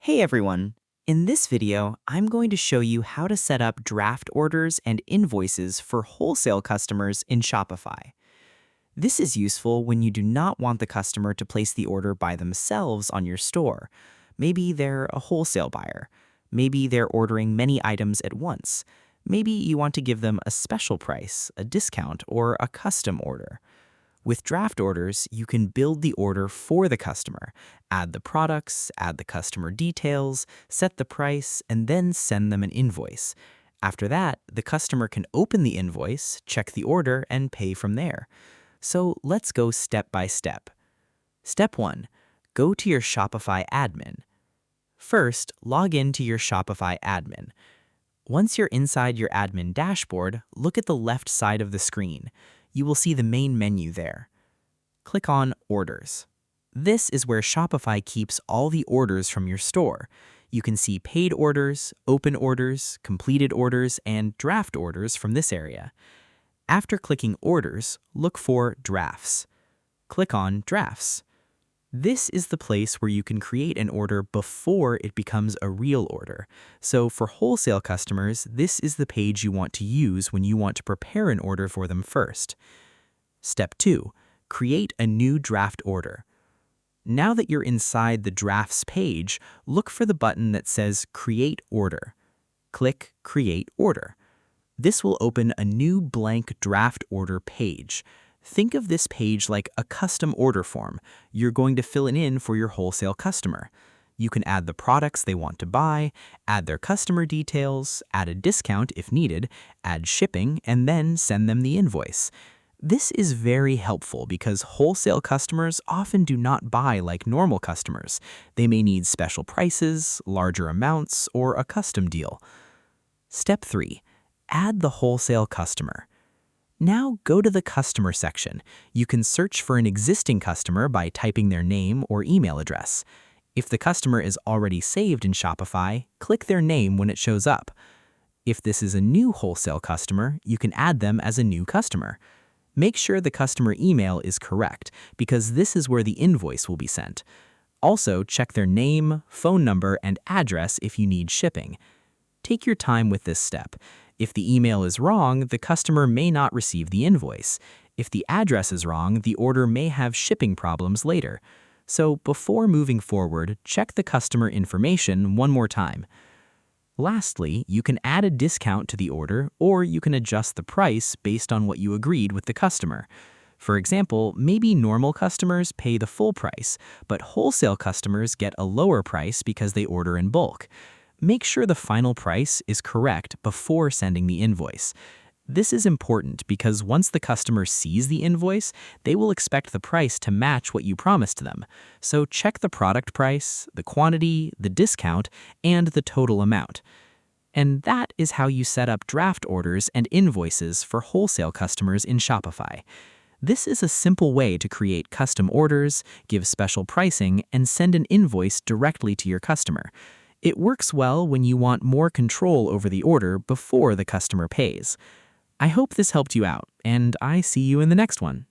Hey everyone! In this video, I'm going to show you how to set up draft orders and invoices for wholesale customers in Shopify. This is useful when you do not want the customer to place the order by themselves on your store. Maybe they're a wholesale buyer. Maybe they're ordering many items at once. Maybe you want to give them a special price, a discount, or a custom order. With draft orders, you can build the order for the customer, add the products, add the customer details, set the price, and then send them an invoice. After that, the customer can open the invoice, check the order, and pay from there. So let's go step by step. Step 1. Go to your Shopify admin. First, log in to your Shopify admin. Once you're inside your admin dashboard, look at the left side of the screen. You will see the main menu there. Click on Orders. This is where Shopify keeps all the orders from your store. You can see paid orders, open orders, completed orders, and draft orders from this area. After clicking Orders, look for Drafts. Click on Drafts. This is the place where you can create an order before it becomes a real order. So for wholesale customers, this is the page you want to use when you want to prepare an order for them first. Step 2. Create a new draft order. Now that you're inside the Drafts page, look for the button that says Create Order. Click Create Order. This will open a new blank draft order page. Think of this page like a custom order form you're going to fill in for your wholesale customer. You can add the products they want to buy, add their customer details, add a discount if needed, add shipping, and then send them the invoice. This is very helpful because wholesale customers often do not buy like normal customers. They may need special prices, larger amounts, or a custom deal. Step 3. Add the wholesale customer. Now go to the Customer section. You can search for an existing customer by typing their name or email address. If the customer is already saved in Shopify, click their name when it shows up. If this is a new wholesale customer, you can add them as a new customer. Make sure the customer email is correct, because this is where the invoice will be sent. Also, check their name, phone number, and address if you need shipping. Take your time with this step. If the email is wrong, the customer may not receive the invoice. If the address is wrong, the order may have shipping problems later. So before moving forward, check the customer information one more time. Lastly, you can add a discount to the order, or you can adjust the price based on what you agreed with the customer. For example, maybe normal customers pay the full price, but wholesale customers get a lower price because they order in bulk. Make sure the final price is correct before sending the invoice. This is important because once the customer sees the invoice, they will expect the price to match what you promised them. So check the product price, the quantity, the discount, and the total amount. And that is how you set up draft orders and invoices for wholesale customers in Shopify. This is a simple way to create custom orders, give special pricing, and send an invoice directly to your customer. It works well when you want more control over the order before the customer pays. I hope this helped you out, and I see you in the next one.